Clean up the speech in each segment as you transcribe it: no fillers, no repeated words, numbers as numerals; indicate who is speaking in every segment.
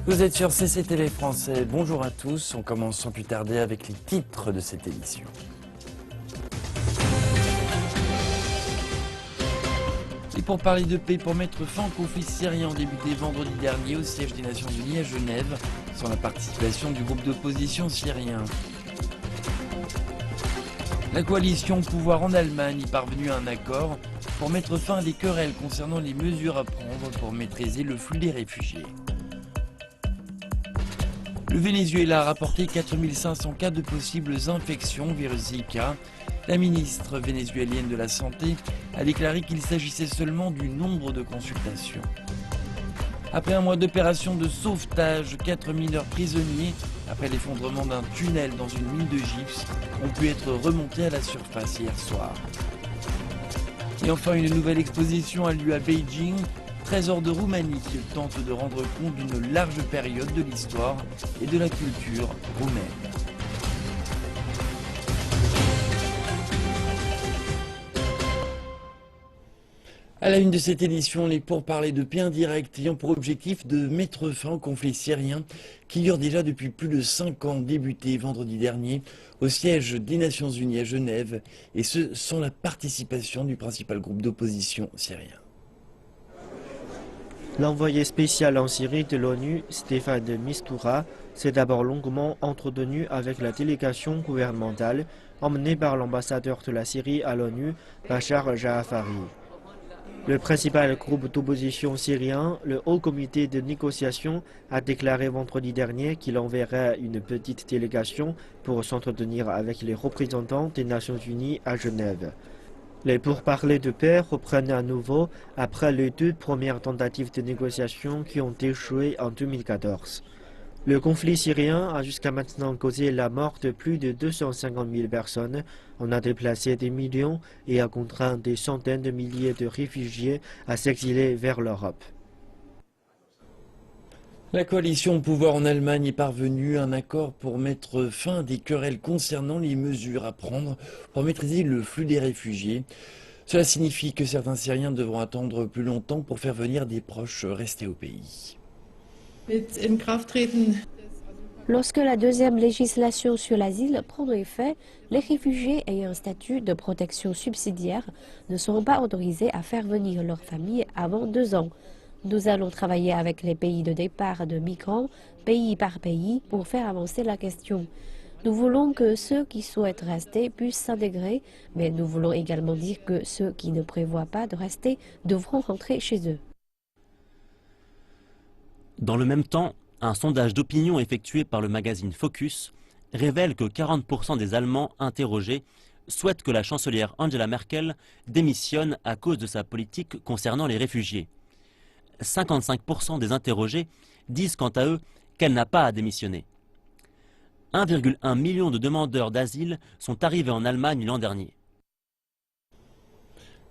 Speaker 1: Vous êtes sur CCTV Français, bonjour à tous. On commence sans plus tarder avec les titres de cette émission. Et pour parler de paix, pour mettre fin au conflit syrien débuté vendredi dernier au siège des Nations Unies à Genève, sans la participation du groupe d'opposition syrien. La coalition au pouvoir en Allemagne est parvenue à un accord pour mettre fin à des querelles concernant les mesures à prendre pour maîtriser le flux des réfugiés. Le Venezuela a rapporté 4500 cas de possibles infections au virus Zika. La ministre vénézuélienne de la Santé a déclaré qu'il s'agissait seulement du nombre de consultations. Après un mois d'opération de sauvetage, 4 mineurs prisonniers, après l'effondrement d'un tunnel dans une mine de gypse, ont pu être remontés à la surface hier soir. Et enfin, une nouvelle exposition a lieu à Beijing. Trésor de Roumanie tente de rendre compte d'une large période de l'histoire et de la culture roumaine. À la une de cette édition, les pourparlers de paix indirects ayant pour objectif de mettre fin au conflit syrien qui dure déjà depuis plus de 5 ans, débuté vendredi dernier au siège des Nations Unies à Genève, et ce sans la participation du principal groupe d'opposition syrien.
Speaker 2: L'envoyé spécial en Syrie de l'ONU, Stéphane de Mistura, s'est d'abord longuement entretenu avec la délégation gouvernementale emmenée par l'ambassadeur de la Syrie à l'ONU, Bachar Jaafari. Le principal groupe d'opposition syrien, le Haut Comité de négociation, a déclaré vendredi dernier qu'il enverrait une petite délégation pour s'entretenir avec les représentants des Nations Unies à Genève. Les pourparlers de paix reprennent à nouveau après les 2 premières tentatives de négociation qui ont échoué en 2014. Le conflit syrien a jusqu'à maintenant causé la mort de plus de 250 000 personnes, en a déplacé des millions et a contraint des centaines de milliers de réfugiés à s'exiler vers l'Europe.
Speaker 1: La coalition au pouvoir en Allemagne est parvenue à un accord pour mettre fin à des querelles concernant les mesures à prendre pour maîtriser le flux des réfugiés. Cela signifie que certains Syriens devront attendre plus longtemps pour faire venir des proches restés au pays.
Speaker 3: Lorsque la deuxième législation sur l'asile prendra effet, les réfugiés ayant un statut de protection subsidiaire ne seront pas autorisés à faire venir leur famille avant 2 ans. Nous allons travailler avec les pays de départ de migrants, pays par pays, pour faire avancer la question. Nous voulons que ceux qui souhaitent rester puissent s'intégrer, mais nous voulons également dire que ceux qui ne prévoient pas de rester devront rentrer chez eux.
Speaker 4: Dans le même temps, un sondage d'opinion effectué par le magazine Focus révèle que 40% des Allemands interrogés souhaitent que la chancelière Angela Merkel démissionne à cause de sa politique concernant les réfugiés. 55% des interrogés disent quant à eux qu'elle n'a pas à démissionner. 1,1 million de demandeurs d'asile sont arrivés en Allemagne l'an dernier.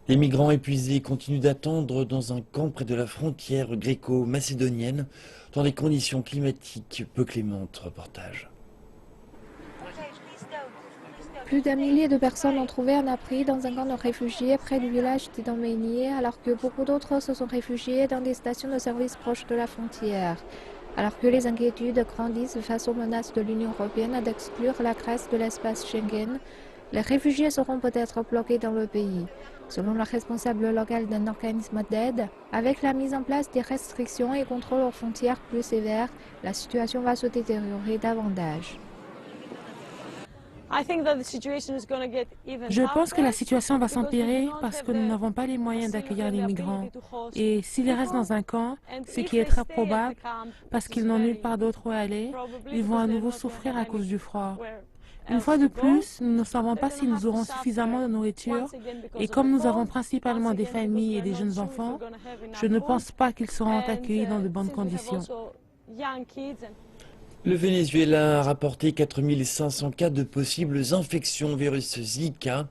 Speaker 1: Les migrants épuisés continuent d'attendre dans un camp près de la frontière gréco-macédonienne dans des conditions climatiques peu clémentes. Reportage.
Speaker 5: Plus d'un millier de personnes ont trouvé un abri dans un camp de réfugiés près du village d'Idomeni, alors que beaucoup d'autres se sont réfugiés dans des stations de service proches de la frontière. Alors que les inquiétudes grandissent face aux menaces de l'Union européenne d'exclure la Grèce de l'espace Schengen, les réfugiés seront peut-être bloqués dans le pays. Selon le responsable local d'un organisme d'aide, avec la mise en place des restrictions et contrôles aux frontières plus sévères, la situation va se détériorer davantage.
Speaker 6: Je pense que la situation va s'empirer parce que nous n'avons pas les moyens d'accueillir les migrants. Et s'ils restent dans un camp, ce qui est très probable, parce qu'ils n'ont nulle part d'autre où aller, ils vont à nouveau souffrir à cause du froid. Une fois de plus, nous ne savons pas si nous aurons suffisamment de nourriture, et comme nous avons principalement des familles et des jeunes enfants, je ne pense pas qu'ils seront accueillis dans de bonnes conditions.
Speaker 1: Le Venezuela a rapporté 4500 cas de possibles infections au virus Zika.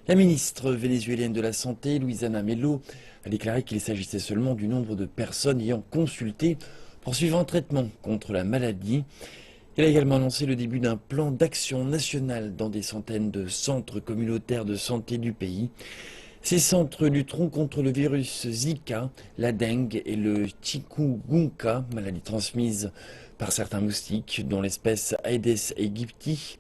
Speaker 1: La ministre vénézuélienne de la Santé, Luisana Melo, a déclaré qu'il s'agissait seulement du nombre de personnes ayant consulté pour suivre un traitement contre la maladie. Elle a également annoncé le début d'un plan d'action national dans des centaines de centres communautaires de santé du pays. Ces centres lutteront contre le virus Zika, la dengue et le chikungunya, maladie transmise par certains moustiques, dont l'espèce Aedes aegypti.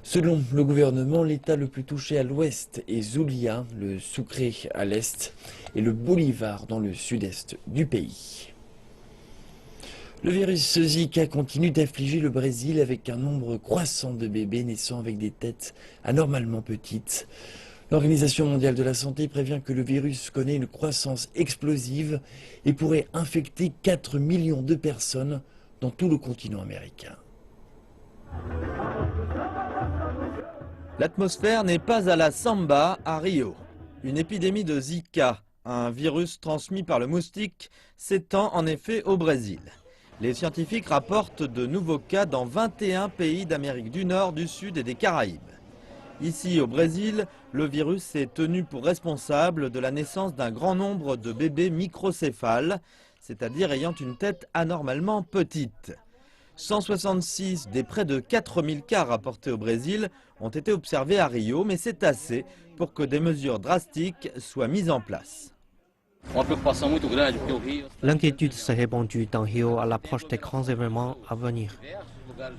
Speaker 1: Selon le gouvernement, l'État le plus touché à l'ouest est Zulia, le Sucre à l'est et le Bolivar dans le sud-est du pays. Le virus Zika continue d'affliger le Brésil avec un nombre croissant de bébés naissant avec des têtes anormalement petites. L'Organisation mondiale de la santé prévient que le virus connaît une croissance explosive et pourrait infecter 4 millions de personnes dans tout le continent américain.
Speaker 7: L'atmosphère n'est pas à la samba à Rio. Une épidémie de Zika, un virus transmis par le moustique, s'étend en effet au Brésil. Les scientifiques rapportent de nouveaux cas dans 21 pays d'Amérique du Nord, du Sud et des Caraïbes. Ici, au Brésil, le virus est tenu pour responsable de la naissance d'un grand nombre de bébés microcéphales, c'est-à-dire ayant une tête anormalement petite. 166 des près de 4000 cas rapportés au Brésil ont été observés à Rio, mais c'est assez pour que des mesures drastiques soient mises en place.
Speaker 2: L'inquiétude s'est répandue dans Rio à l'approche des grands événements à venir.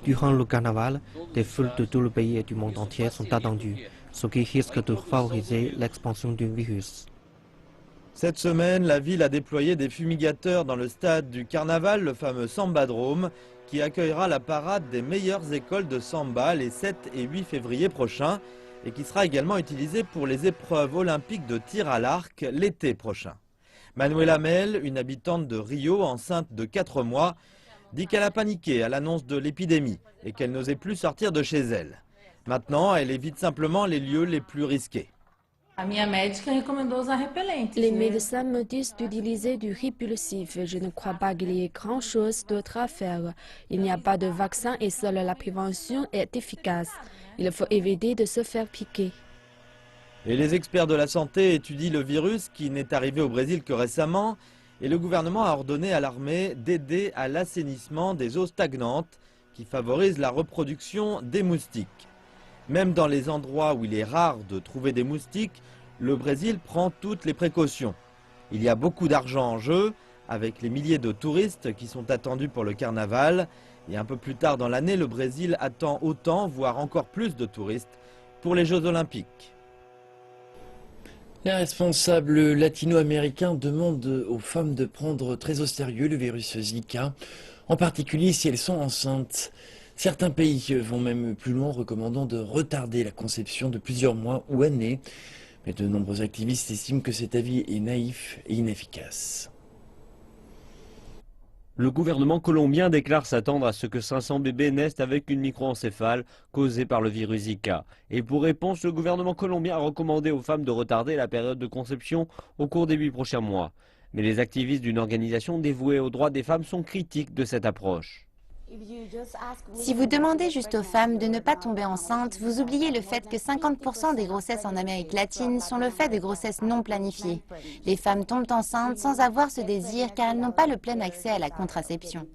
Speaker 2: Durant le carnaval, des foules de tout le pays et du monde entier sont attendues, ce qui risque de favoriser l'expansion du virus.
Speaker 7: Cette semaine, la ville a déployé des fumigateurs dans le stade du carnaval, le fameux Sambadrome, qui accueillera la parade des meilleures écoles de samba les 7 et 8 février prochains et qui sera également utilisé pour les épreuves olympiques de tir à l'arc l'été prochain. Manuela Mel, une habitante de Rio, enceinte de 4 mois, dit qu'elle a paniqué à l'annonce de l'épidémie et qu'elle n'osait plus sortir de chez elle. Maintenant, elle évite simplement les lieux les plus risqués.
Speaker 3: Les médecins me disent d'utiliser du répulsif. Je ne crois pas qu'il y ait grand-chose d'autre à faire. Il n'y a pas de vaccin et seule la prévention est efficace. Il faut éviter de se faire piquer.
Speaker 7: Et les experts de la santé étudient le virus qui n'est arrivé au Brésil que récemment et le gouvernement a ordonné à l'armée d'aider à l'assainissement des eaux stagnantes qui favorisent la reproduction des moustiques. Même dans les endroits où il est rare de trouver des moustiques, le Brésil prend toutes les précautions. Il y a beaucoup d'argent en jeu, avec les milliers de touristes qui sont attendus pour le carnaval. Et un peu plus tard dans l'année, le Brésil attend autant, voire encore plus de touristes pour les Jeux Olympiques.
Speaker 1: Les responsables latino-américains demandent aux femmes de prendre très au sérieux le virus Zika, en particulier si elles sont enceintes. Certains pays vont même plus loin, recommandant de retarder la conception de plusieurs mois ou années. Mais de nombreux activistes estiment que cet avis est naïf et inefficace.
Speaker 8: Le gouvernement colombien déclare s'attendre à ce que 500 bébés naissent avec une microencéphale causée par le virus Zika. Et pour réponse, le gouvernement colombien a recommandé aux femmes de retarder la période de conception au cours des 8 prochains mois. Mais les activistes d'une organisation dévouée aux droits des femmes sont critiques de cette approche.
Speaker 9: Si vous demandez juste aux femmes de ne pas tomber enceintes, vous oubliez le fait que 50% des grossesses en Amérique latine sont le fait de grossesses non planifiées. Les femmes tombent enceintes sans avoir ce désir car elles n'ont pas le plein accès à la contraception.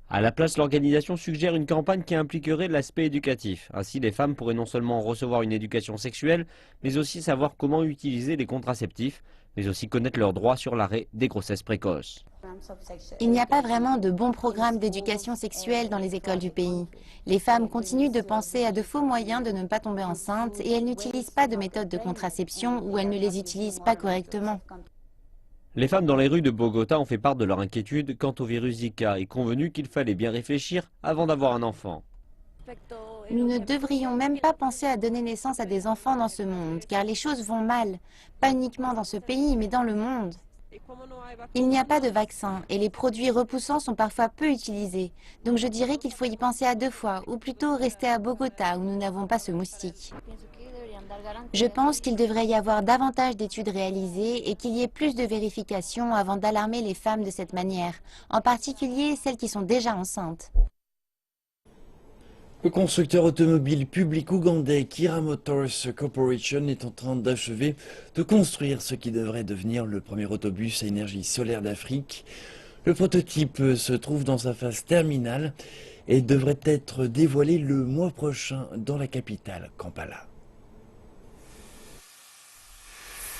Speaker 8: À la place, l'organisation suggère une campagne qui impliquerait l'aspect éducatif. Ainsi, les femmes pourraient non seulement recevoir une éducation sexuelle, mais aussi savoir comment utiliser les contraceptifs, mais aussi connaître leurs droits sur l'arrêt des grossesses précoces.
Speaker 9: Il n'y a pas vraiment de bons programmes d'éducation sexuelle dans les écoles du pays. Les femmes continuent de penser à de faux moyens de ne pas tomber enceintes et elles n'utilisent pas de méthodes de contraception ou elles ne les utilisent pas correctement.
Speaker 8: Les femmes dans les rues de Bogota ont fait part de leur inquiétude quant au virus Zika et convenu qu'il fallait bien réfléchir avant d'avoir un enfant.
Speaker 9: Nous ne devrions même pas penser à donner naissance à des enfants dans ce monde, car les choses vont mal, pas uniquement dans ce pays, mais dans le monde. Il n'y a pas de vaccin et les produits repoussants sont parfois peu utilisés, donc je dirais qu'il faut y penser à 2 fois, ou plutôt rester à Bogota où nous n'avons pas ce moustique. Je pense qu'il devrait y avoir davantage d'études réalisées et qu'il y ait plus de vérifications avant d'alarmer les femmes de cette manière, en particulier celles qui sont déjà enceintes.
Speaker 1: Le constructeur automobile public ougandais Kira Motors Corporation est en train d'achever de construire ce qui devrait devenir le premier autobus à énergie solaire d'Afrique. Le prototype se trouve dans sa phase terminale et devrait être dévoilé le mois prochain dans la capitale, Kampala.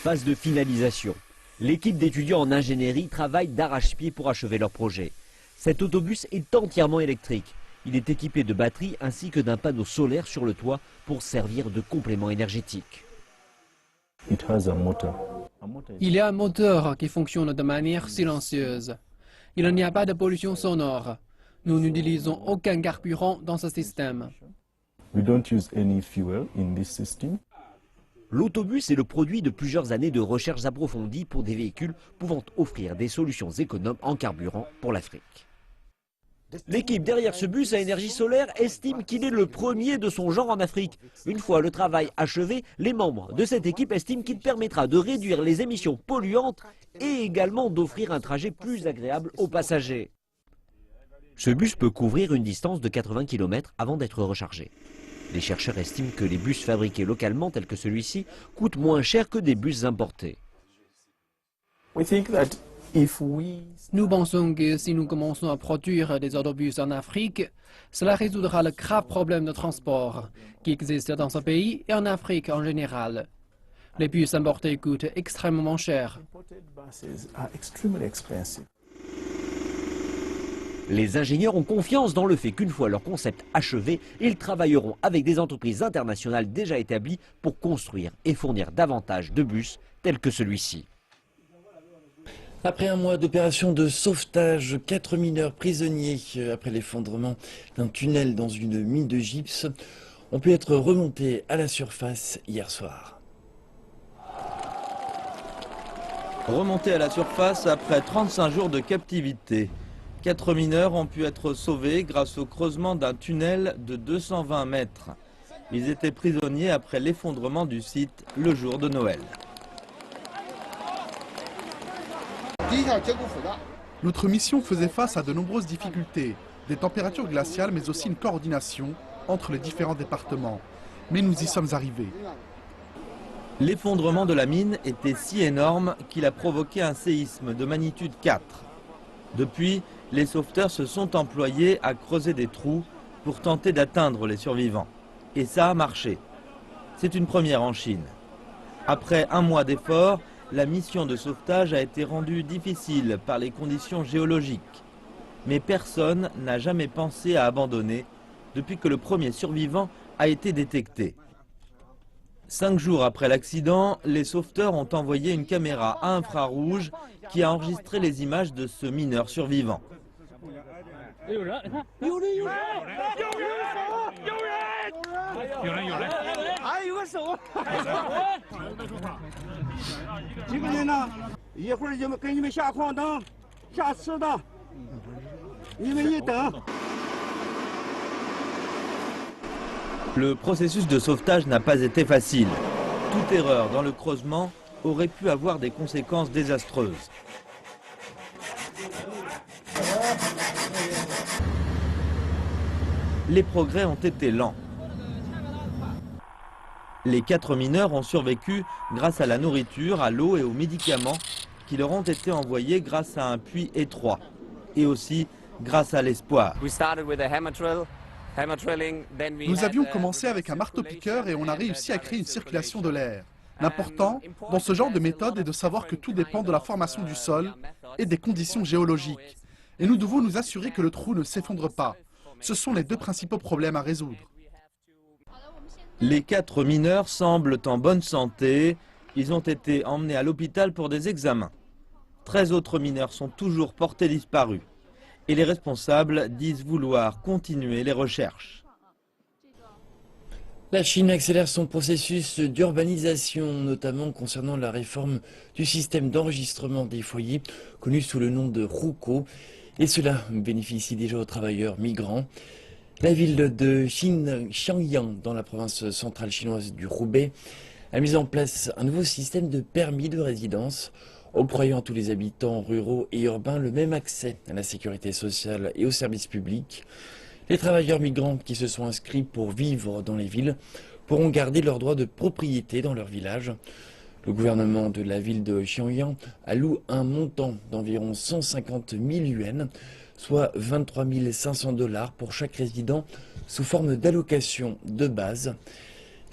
Speaker 8: Phase de finalisation. L'équipe d'étudiants en ingénierie travaille d'arrache-pied pour achever leur projet. Cet autobus est entièrement électrique. Il est équipé de batteries ainsi que d'un panneau solaire sur le toit pour servir de complément énergétique.
Speaker 10: Il y a un moteur qui fonctionne de manière silencieuse. Il n'y a pas de pollution sonore. Nous n'utilisons aucun carburant dans ce système.
Speaker 8: L'autobus est le produit de plusieurs années de recherches approfondies pour des véhicules pouvant offrir des solutions économes en carburant pour l'Afrique. L'équipe derrière ce bus à énergie solaire estime qu'il est le premier de son genre en Afrique. Une fois le travail achevé, les membres de cette équipe estiment qu'il permettra de réduire les émissions polluantes et également d'offrir un trajet plus agréable aux passagers. Ce bus peut couvrir une distance de 80 km avant d'être rechargé. Les chercheurs estiment que les bus fabriqués localement, tels que celui-ci, coûtent moins cher que des bus importés.
Speaker 10: Nous pensons que si nous commençons à produire des autobus en Afrique, cela résoudra le grave problème de transport qui existe dans ce pays et en Afrique en général. Les bus importés coûtent extrêmement cher.
Speaker 8: Les ingénieurs ont confiance dans le fait qu'une fois leur concept achevé, ils travailleront avec des entreprises internationales déjà établies pour construire et fournir davantage de bus tels que celui-ci.
Speaker 1: Après un mois d'opération de sauvetage, 4 mineurs prisonniers après l'effondrement d'un tunnel dans une mine de gypse ont pu être remontés à la surface hier soir.
Speaker 7: Remontés à la surface après 35 jours de captivité. 4 mineurs ont pu être sauvés grâce au creusement d'un tunnel de 220 mètres. Ils étaient prisonniers après l'effondrement du site le jour de Noël.
Speaker 11: Notre mission faisait face à de nombreuses difficultés, des températures glaciales mais aussi une coordination entre les différents départements. Mais nous y sommes arrivés.
Speaker 7: L'effondrement de la mine était si énorme qu'il a provoqué un séisme de magnitude 4. Depuis, les sauveteurs se sont employés à creuser des trous pour tenter d'atteindre les survivants. Et ça a marché. C'est une première en Chine. Après un mois d'efforts, la mission de sauvetage a été rendue difficile par les conditions géologiques. Mais personne n'a jamais pensé à abandonner depuis que le premier survivant a été détecté. 5 jours après l'accident, les sauveteurs ont envoyé une caméra à infrarouge qui a enregistré les images de ce mineur survivant. Le processus de sauvetage n'a pas été facile. Toute erreur dans le creusement aurait pu avoir des conséquences désastreuses. Les progrès ont été lents. Les 4 mineurs ont survécu grâce à la nourriture, à l'eau et aux médicaments qui leur ont été envoyés grâce à un puits étroit et aussi grâce à l'espoir.
Speaker 11: Nous avions commencé avec un marteau-piqueur et on a réussi à créer une circulation de l'air. L'important dans ce genre de méthode est de savoir que tout dépend de la formation du sol et des conditions géologiques. Et nous devons nous assurer que le trou ne s'effondre pas. Ce sont les 2 principaux problèmes à résoudre.
Speaker 7: Les 4 mineurs semblent en bonne santé. Ils ont été emmenés à l'hôpital pour des examens. 13 autres mineurs sont toujours portés disparus. Et les responsables disent vouloir continuer les recherches.
Speaker 1: La Chine accélère son processus d'urbanisation, notamment concernant la réforme du système d'enregistrement des foyers, connu sous le nom de Ruko. Et cela bénéficie déjà aux travailleurs migrants. La ville de Xiangyang, dans la province centrale chinoise du Hubei, a mis en place un nouveau système de permis de résidence, octroyant à tous les habitants ruraux et urbains le même accès à la sécurité sociale et aux services publics. Les travailleurs migrants qui se sont inscrits pour vivre dans les villes pourront garder leur droit de propriété dans leur village. Le gouvernement de la ville de Xiangyang alloue un montant d'environ 150 000 yuans, soit 23 500 $ pour chaque résident, sous forme d'allocation de base.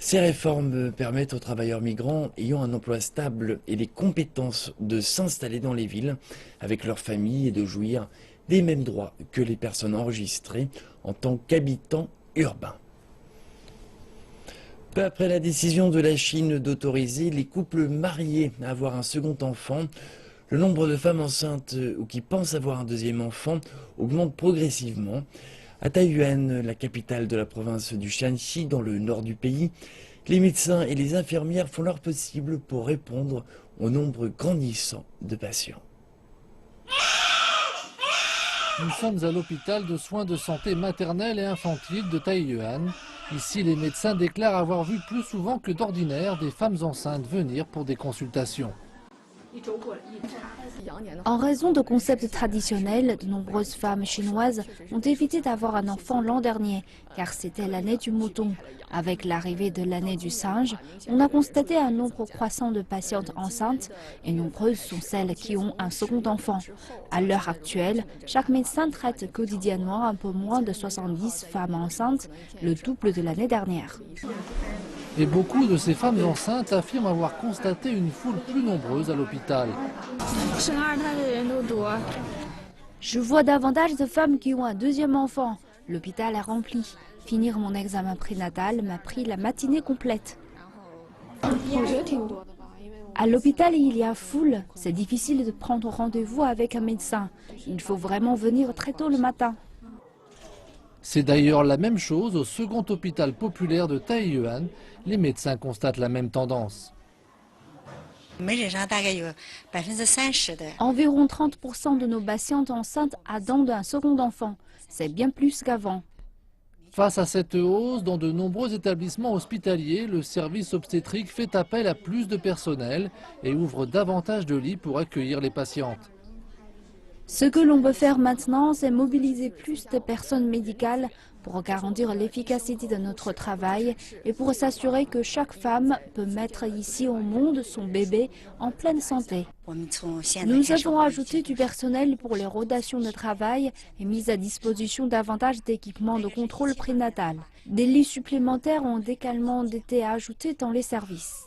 Speaker 1: Ces réformes permettent aux travailleurs migrants ayant un emploi stable et les compétences de s'installer dans les villes avec leur famille et de jouir des mêmes droits que les personnes enregistrées en tant qu'habitants urbains. Peu après la décision de la Chine d'autoriser les couples mariés à avoir un second enfant, le nombre de femmes enceintes ou qui pensent avoir un deuxième enfant augmente progressivement. À Taiyuan, la capitale de la province du Shanxi, dans le nord du pays, les médecins et les infirmières font leur possible pour répondre au nombre grandissant de patients.
Speaker 12: Nous sommes à l'hôpital de soins de santé maternelle et infantile de Taiyuan. Ici, les médecins déclarent avoir vu plus souvent que d'ordinaire des femmes enceintes venir pour des consultations.
Speaker 5: En raison de concepts traditionnels, de nombreuses femmes chinoises ont évité d'avoir un enfant l'an dernier, car c'était l'année du mouton. Avec l'arrivée de l'année du singe, on a constaté un nombre croissant de patientes enceintes et nombreuses sont celles qui ont un second enfant. À l'heure actuelle, chaque médecin traite quotidiennement un peu moins de 70 femmes enceintes, le double de l'année dernière.
Speaker 12: Et beaucoup de ces femmes enceintes affirment avoir constaté une foule plus nombreuse à l'hôpital.
Speaker 5: Je vois davantage de femmes qui ont un deuxième enfant. L'hôpital est rempli. Finir mon examen prénatal m'a pris la matinée complète. À l'hôpital, il y a foule. C'est difficile de prendre rendez-vous avec un médecin. Il faut vraiment venir très tôt le matin.
Speaker 12: C'est d'ailleurs la même chose au second hôpital populaire de Taiyuan. Les médecins constatent la même tendance.
Speaker 5: Environ 30% de nos patientes enceintes attendent un second enfant. C'est bien plus qu'avant.
Speaker 12: Face à cette hausse, dans de nombreux établissements hospitaliers, le service obstétrique fait appel à plus de personnel et ouvre davantage de lits pour accueillir les patientes.
Speaker 5: Ce que l'on peut faire maintenant, c'est mobiliser plus de personnes médicales pour garantir l'efficacité de notre travail et pour s'assurer que chaque femme peut mettre ici au monde son bébé en pleine santé. Nous avons ajouté du personnel pour les rotations de travail et mis à disposition davantage d'équipements de contrôle prénatal. Des lits supplémentaires ont également été ajoutés dans les services.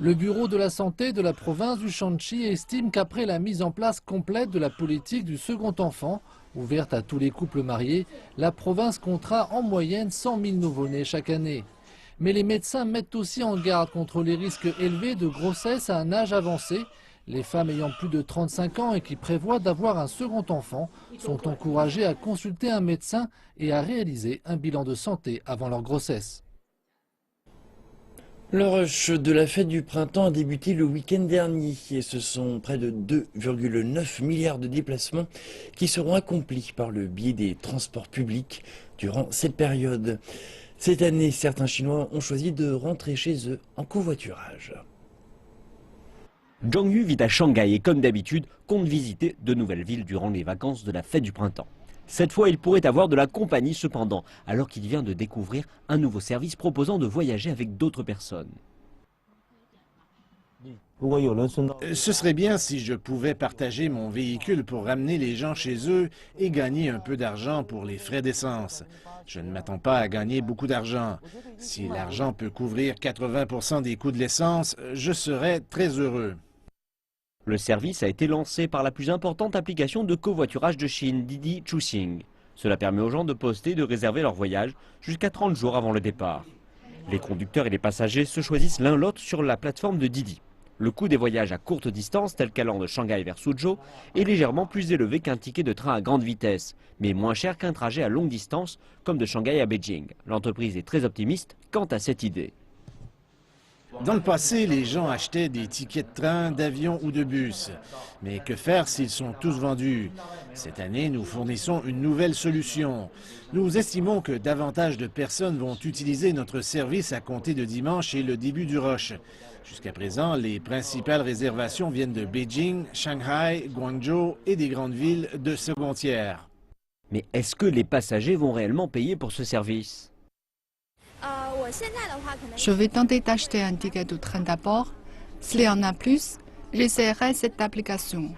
Speaker 12: Le bureau de la santé de la province du Shanxi estime qu'après la mise en place complète de la politique du second enfant, ouverte à tous les couples mariés, la province comptera en moyenne 100 000 nouveau-nés chaque année. Mais les médecins mettent aussi en garde contre les risques élevés de grossesse à un âge avancé. Les femmes ayant plus de 35 ans et qui prévoient d'avoir un second enfant sont encouragées à consulter un médecin et à réaliser un bilan de santé avant leur grossesse.
Speaker 1: Le rush de la fête du printemps a débuté le week-end dernier et ce sont près de 2,9 milliards de déplacements qui seront accomplis par le biais des transports publics durant cette période. Cette année, certains Chinois ont choisi de rentrer chez eux en covoiturage.
Speaker 8: Zhang Yu vit à Shanghai et comme d'habitude compte visiter de nouvelles villes durant les vacances de la fête du printemps. Cette fois, il pourrait avoir de la compagnie cependant, alors qu'il vient de découvrir un nouveau service proposant de voyager avec d'autres personnes.
Speaker 13: Ce serait bien si je pouvais partager mon véhicule pour ramener les gens chez eux et gagner un peu d'argent pour les frais d'essence. Je ne m'attends pas à gagner beaucoup d'argent. Si l'argent peut couvrir 80% des coûts de l'essence, je serais très heureux.
Speaker 8: Le service a été lancé par la plus importante application de covoiturage de Chine, Didi Chuxing. Cela permet aux gens de poster et de réserver leur voyage jusqu'à 30 jours avant le départ. Les conducteurs et les passagers se choisissent l'un l'autre sur la plateforme de Didi. Le coût des voyages à courte distance, tel qu'allant de Shanghai vers Suzhou, est légèrement plus élevé qu'un ticket de train à grande vitesse, mais moins cher qu'un trajet à longue distance, comme de Shanghai à Beijing. L'entreprise est très optimiste quant à cette idée.
Speaker 13: Dans le passé, les gens achetaient des tickets de train, d'avion ou de bus. Mais que faire s'ils sont tous vendus? Cette année, nous fournissons une nouvelle solution. Nous estimons que davantage de personnes vont utiliser notre service à compter de dimanche et le début du rush. Jusqu'à présent, les principales réservations viennent de Beijing, Shanghai, Guangzhou et des grandes villes de second tiers.
Speaker 8: Mais est-ce que les passagers vont réellement payer pour ce service ?
Speaker 14: Je vais tenter d'acheter un ticket de train d'abord. S'il y en a plus, j'essaierai cette application.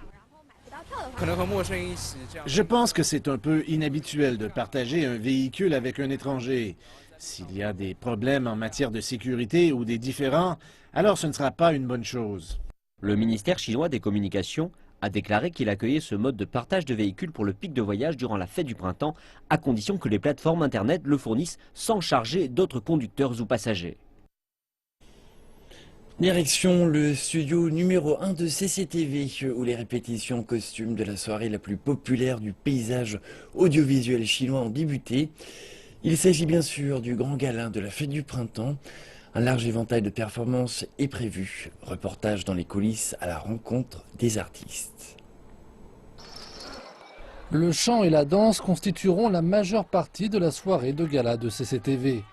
Speaker 13: Je pense que c'est un peu inhabituel de partager un véhicule avec un étranger. S'il y a des problèmes en matière de sécurité ou des différends, alors ce ne sera pas une bonne chose.
Speaker 8: Le ministère chinois des Communications a déclaré qu'il accueillait ce mode de partage de véhicules pour le pic de voyage durant la fête du printemps, à condition que les plateformes Internet le fournissent sans charger d'autres conducteurs ou passagers.
Speaker 1: Direction le studio numéro 1 de CCTV, où les répétitions costumes de la soirée la plus populaire du paysage audiovisuel chinois ont débuté. Il s'agit bien sûr du grand gala de la fête du printemps. Un large éventail de performances est prévu. Reportage dans les coulisses à la rencontre des artistes.
Speaker 12: Le chant et la danse constitueront la majeure partie de la soirée de gala de CCTV.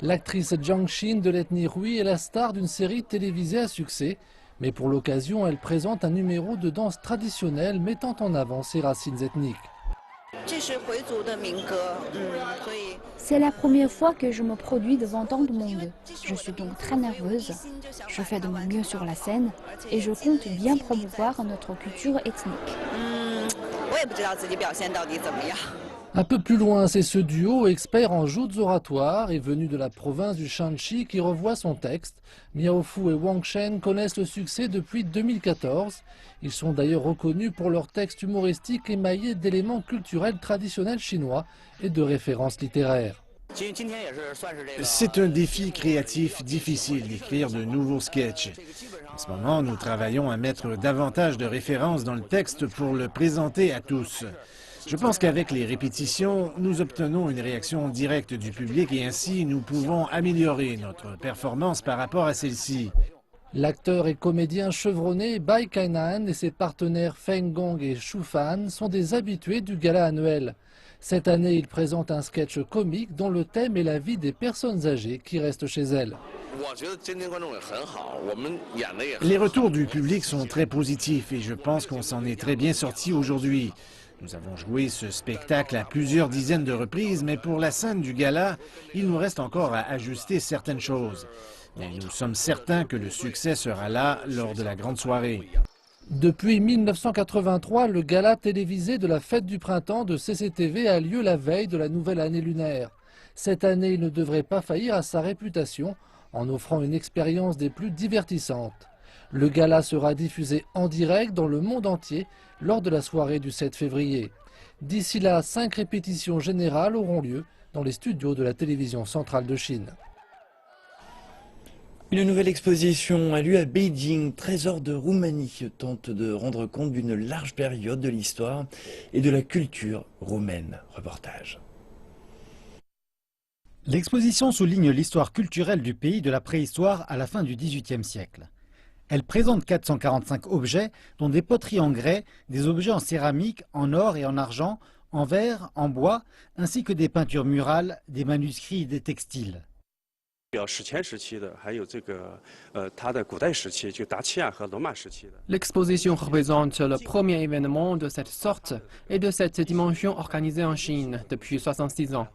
Speaker 12: L'actrice Jiang Xin de l'ethnie Hui est la star d'une série télévisée à succès, mais pour l'occasion, elle présente un numéro de danse traditionnelle mettant en avant ses racines ethniques.
Speaker 15: C'est la première fois que je me produis devant tant de monde. Je suis donc très nerveuse. Je fais de mon mieux sur la scène et je compte bien promouvoir notre culture ethnique.
Speaker 12: Un peu plus loin, c'est ce duo expert en joutes oratoires et venu de la province du Shanxi qui revoit son texte. Miao Fu et Wang Shen connaissent le succès depuis 2014. Ils sont d'ailleurs reconnus pour leurs textes humoristiques émaillés d'éléments culturels traditionnels chinois et de références littéraires.
Speaker 13: C'est un défi créatif difficile d'écrire de nouveaux sketchs. En ce moment, nous travaillons à mettre davantage de références dans le texte pour le présenter à tous. Je pense qu'avec les répétitions, nous obtenons une réaction directe du public et ainsi nous pouvons améliorer notre performance par rapport à celle-ci.
Speaker 12: L'acteur et comédien chevronné Bai Kainan et ses partenaires Feng Gong et Xu Fan sont des habitués du gala annuel. Cette année, ils présentent un sketch comique dont le thème est la vie des personnes âgées qui restent chez elles.
Speaker 13: Les retours du public sont très positifs et je pense qu'on s'en est très bien sorti aujourd'hui. Nous avons joué ce spectacle à plusieurs dizaines de reprises, mais pour la scène du gala, il nous reste encore à ajuster certaines choses. Mais nous sommes certains que le succès sera là lors de la grande soirée.
Speaker 12: Depuis 1983, le gala télévisé de la fête du printemps de CCTV a lieu la veille de la nouvelle année lunaire. Cette année, il ne devrait pas faillir à sa réputation en offrant une expérience des plus divertissantes. Le gala sera diffusé en direct dans le monde entier lors de la soirée du 7 février. D'ici là, 5 répétitions générales auront lieu dans les studios de la télévision centrale de Chine.
Speaker 1: Une nouvelle exposition a lieu à Beijing. Trésor de Roumanie tente de rendre compte d'une large période de l'histoire et de la culture roumaine. Reportage.
Speaker 16: L'exposition souligne l'histoire culturelle du pays de la préhistoire à la fin du XVIIIe siècle. Elle présente 445 objets, dont des poteries en grès, des objets en céramique, en or et en argent, en verre, en bois, ainsi que des peintures murales, des manuscrits et des textiles.
Speaker 10: L'exposition représente le premier événement de cette sorte et de cette dimension organisée en Chine depuis 66 ans.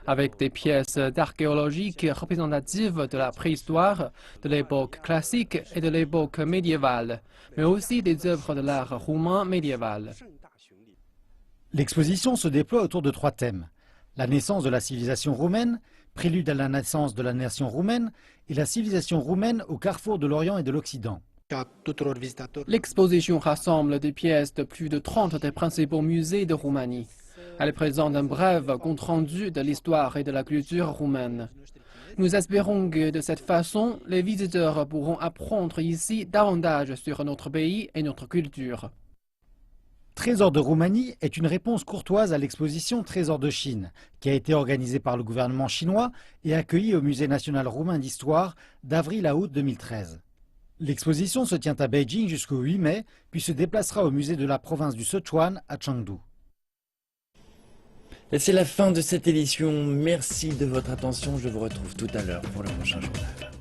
Speaker 10: Avec des pièces archéologiques représentatives de la préhistoire, de l'époque classique et de l'époque médiévale, mais aussi des œuvres de l'art roumain médiéval.
Speaker 16: L'exposition se déploie autour de 3 thèmes. La naissance de la civilisation roumaine, prélude à la naissance de la nation roumaine et la civilisation roumaine au carrefour de l'Orient et de l'Occident.
Speaker 10: L'exposition rassemble des pièces de plus de 30 des principaux musées de Roumanie. Elle présente un bref compte-rendu de l'histoire et de la culture roumaine. Nous espérons que de cette façon, les visiteurs pourront apprendre ici davantage sur notre pays et notre culture.
Speaker 16: Trésor de Roumanie est une réponse courtoise à l'exposition Trésor de Chine, qui a été organisée par le gouvernement chinois et accueillie au Musée national roumain d'histoire d'avril à août 2013. L'exposition se tient à Beijing jusqu'au 8 mai, puis se déplacera au musée de la province du Sichuan à Chengdu.
Speaker 1: Et c'est la fin de cette édition. Merci de votre attention. Je vous retrouve tout à l'heure pour le prochain journal.